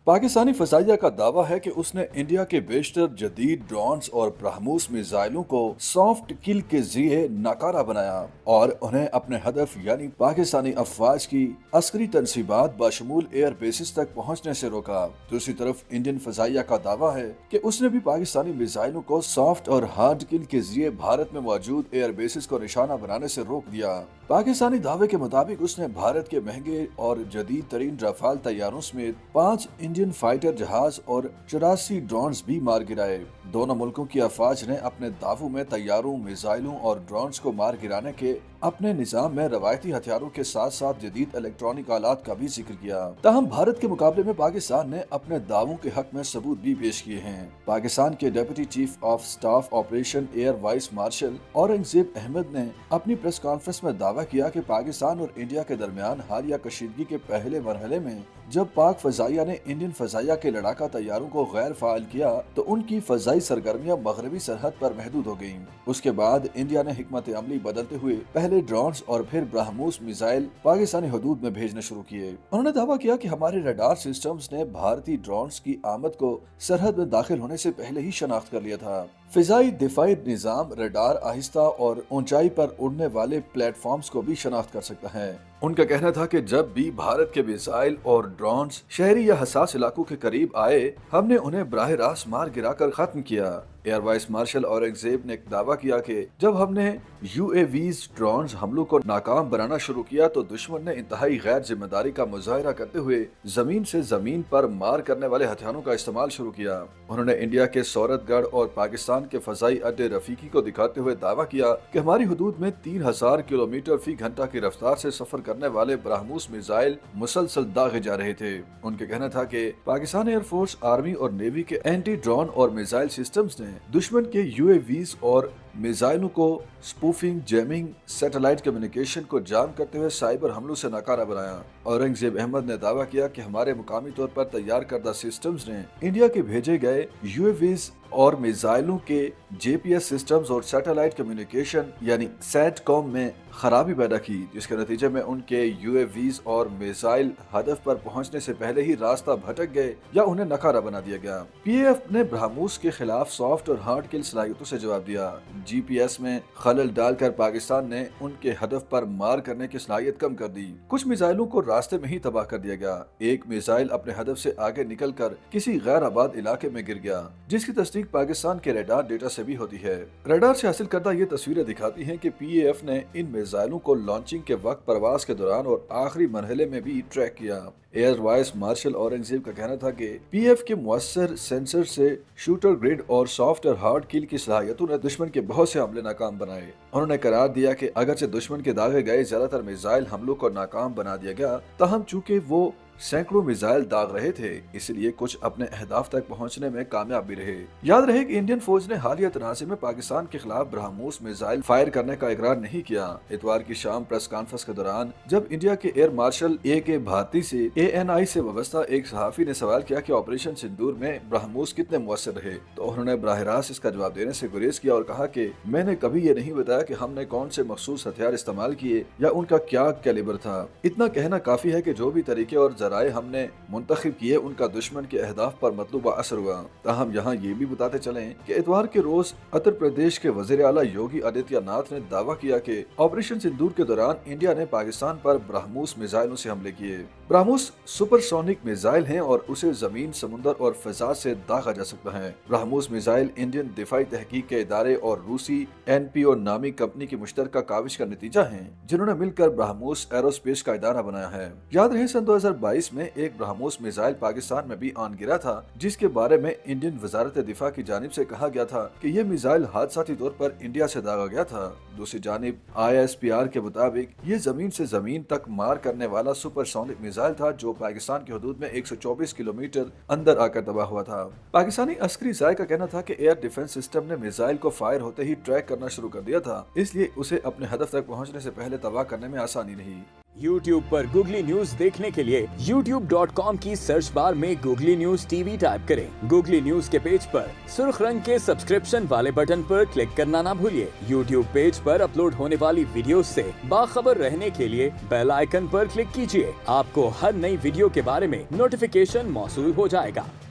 पाकिस्तानी फजाइया का दावा है कि उसने इंडिया के बेशतर जदीद ड्रोन्स और ब्रह्मोस मिसाइलों को सॉफ्ट किल के जरिए नाकारा बनाया और उन्हें अपने हदफ यानी पाकिस्तानी अफवाज की अस्करी तनसीबात बशमूल एयर बेसिस तक पहुंचने से रोका। दूसरी तरफ इंडियन फजाइया का दावा है कि उसने भी पाकिस्तानी मिसाइलों को सॉफ्ट और हार्ड किल के जरिए भारत में मौजूद एयर बेसिस को निशाना बनाने से रोक दिया। पाकिस्तानी दावे के मुताबिक उसने भारत के महंगे और जदीद तरीन राफाल तैयारों समेत 5 इंडियन फाइटर जहाज और 84 ड्रोन्स भी मार गिराए। दोनों मुल्कों की अफवाज ने अपने दावों में तैयारों, मिसाइलों और ड्रोन्स को मार गिराने के अपने निजाम में रवायती हथियारों के साथ साथ जदीद इलेक्ट्रॉनिक आलात का भी जिक्र किया। ताहम भारत के मुकाबले में पाकिस्तान ने अपने दावों के हक में सबूत भी पेश किए हैं। पाकिस्तान के deputy chief of staff operation air vice marshal Aurangzeb Ahmed ने अपनी प्रेस कॉन्फ्रेंस में दावा किया कि पाकिस्तान और इंडिया के दरमियान हालिया कशीदगी के पहले मरहले में जब पाक फजाइया ने इंडियन फजाइया के लड़ाका तैयारों को गैर फाल किया तो उनकी फजाई सरगर्मियां मगरबी सरहद पर महदूद हो गयी। उसके बाद इंडिया ने हिकमत अमली बदलते हुए पहले ड्रोन्स और फिर ब्रह्मोस मिसाइल पाकिस्तानी हदूद में भेजने शुरू किए। उन्होंने दावा किया कि हमारे रडार सिस्टम्स ने भारतीय ड्रोन्स की आमद को सरहद में दाखिल होने से पहले ही शनाख्त कर लिया था। फिजाई दिफाई निजाम रडार आहिस्ता और ऊंचाई पर उड़ने वाले प्लेटफॉर्म्स को भी शनाख्त कर सकता है। उनका कहना था कि जब भी भारत के मिसाइल और ड्रोन्स शहरी या हसास इलाकों के करीब आए, हमने उन्हें बराह रास्त मार गिराकर खत्म किया। एयर वाइस मार्शल औरंगजेब ने दावा किया कि जब हमने यूएवीज ड्रोन्स हमलों को नाकाम बनाना शुरू किया तो दुश्मन ने इंतहाई गैर जिम्मेदारी का मुजाहिरा करते हुए जमीन से जमीन पर मार करने वाले हथियारों का इस्तेमाल शुरू किया। उन्होंने इंडिया के सौरतगढ़ और पाकिस्तान के फजाई अड्डे रफीकी को दिखाते हुए दावा किया कि हमारी हुदूद में 3000 किलोमीटर फी घंटा की रफ्तार से सफर करने वाले ब्रह्मोस मिसाइल मुसलसल दागे जा रहे थे। उनका कहना था कि पाकिस्तान एयरफोर्स, आर्मी और नेवी के एंटी ड्रोन और मिसाइल सिस्टम्स ने दुश्मन के यूएवीज और मिसाइलों को स्पूफिंग, जैमिंग, सैटेलाइट कम्युनिकेशन को जाम करते हुए साइबर हमलों से नाकारा बनाया। औरंगजेब अहमद ने दावा किया कि हमारे मुकामी तौर पर तैयार करदा सिस्टम्स ने इंडिया के भेजे गए यूएवीज और मिसाइलों के जेपीएस सिस्टम्स और सैटेलाइट कम्युनिकेशन यानी सैटकॉम में खराबी पैदा की, जिसके नतीजे में उनके यूएवीज और मिसाइल हदफ पर पहुंचने से पहले ही रास्ता भटक गए या उन्हें नकारा बना दिया गया। पीएएफ ने ब्रह्मोस के खिलाफ सॉफ्ट और हार्ड किल सलाहियतों से जवाब दिया। जीपीएस में खलल डालकर पाकिस्तान ने उनके हदफ पर मार करने की सलाहियत कम कर दी। कुछ मिसाइलों को रास्ते में ही तबाह कर दिया गया। एक मिसाइल अपने हदफ से आगे निकलकर किसी गैर आबाद इलाके में गिर गया, जिसकी तस्दीक पाकिस्तान के रडार डेटा से भी होती है। रडार से हासिल करदा ये तस्वीरें दिखाती हैं कि पीएएफ ने इन मिसाइलों को लॉन्चिंग के वक्त, परवाज के दौरान और आखिरी मरहले में भी ट्रैक किया। एयर वाइस मार्शल औरंगजेब का कहना था कि पीएफ के मुअस्सर सेंसर से शूटर ग्रिड और सॉफ्ट और हार्ड किल की सलाहियतों ने दुश्मन के बहुत से हमले नाकाम बनाए। उन्होंने करार दिया कि अगरचे दुश्मन के दागे गए ज्यादातर मिसाइल हमलों को नाकाम बना दिया गया, ताहम चूंकि वो सैकड़ों मिसाइल दाग रहे थे, इसलिए कुछ अपने अहदाफ तक पहुंचने में कामयाब भी रहे। याद रहे कि इंडियन फौज ने हालिया तनाज़े में पाकिस्तान के खिलाफ ब्रह्मोस मिसाइल फायर करने का इकरार नहीं किया। इतवार की शाम प्रेस कॉन्फ्रेंस के दौरान जब इंडिया के एयर मार्शल ए.के. भारती से ANI से वाबस्ता एक सहाफी ने सवाल किया कि ऑपरेशन सिंदूर में ब्रह्मोस कितने मुअस्सर रहे, तो उन्होंने बराह रास्त इसका जवाब देने से गुरेज किया और कहा कि मैंने कभी ये नहीं बताया कि हमने कौन से मखसूस हथियार इस्तेमाल किए या उनका क्या कैलिबर था। इतना कहना काफी है कि जो भी तरीके और जराए हमने मुंतखब किए, उनका दुश्मन के अहदाफ पर मतलूबा असर हुआ। ताहम यहाँ ये भी बताते चलें कि इतवार के रोज उत्तर प्रदेश के वजीर आला योगी आदित्यनाथ ने दावा किया कि ऑपरेशन सिंदूर के दौरान इंडिया ने पाकिस्तान पर ब्रह्मोस मिसाइलों से हमले किए। ब्रह्मोस सुपरसोनिक मिसाइल हैं और उसे जमीन, समुद्र और फिजा से दागा जा सकता है। ब्रह्मोस मिसाइल इंडियन दिफाई तहकीक के इदारे और रूसी NPO नामी कंपनी की मुश्तरका काविश का नतीजा है, जिन्होंने मिलकर ब्रह्मोस एरोस्पेस का इदारा बनाया है। याद रहे सन 2022 में एक ब्रह्मोस मिसाइल पाकिस्तान में भी आन गिरा था, जिसके बारे में इंडियन वजारत दिफा की जानिब से कहा गया था कि ये मिसाइल हादसाती तौर पर इंडिया से दागा गया था। दूसरी जानिब ISPR के मुताबिक ये जमीन से जमीन तक मार करने वाला सुपरसोनिक मिसाइल था, जो पाकिस्तान की हदूद में 124 किलोमीटर अंदर आकर तबाह हुआ था। पाकिस्तानी अस्करी ज़ाय का कहना था कि एयर डिफेंस सिस्टम ने मिसाइल को फायर होते ही ट्रैक करना शुरू कर दिया था, इसलिए उसे अपने हदफ तक पहुंचने से पहले तबाह करने में आसानी नहीं। YouTube पर गूगली न्यूज देखने के लिए youtube.com की सर्च बार में गूगली न्यूज टीवी टाइप करें। गूगली न्यूज के पेज पर सुर्ख रंग के सब्सक्रिप्शन वाले बटन पर क्लिक करना ना भूलिए। YouTube पेज पर अपलोड होने वाली वीडियोस से बाखबर रहने के लिए बेल आइकन पर क्लिक कीजिए। आपको हर नई वीडियो के बारे में नोटिफिकेशन मौसूल हो जाएगा।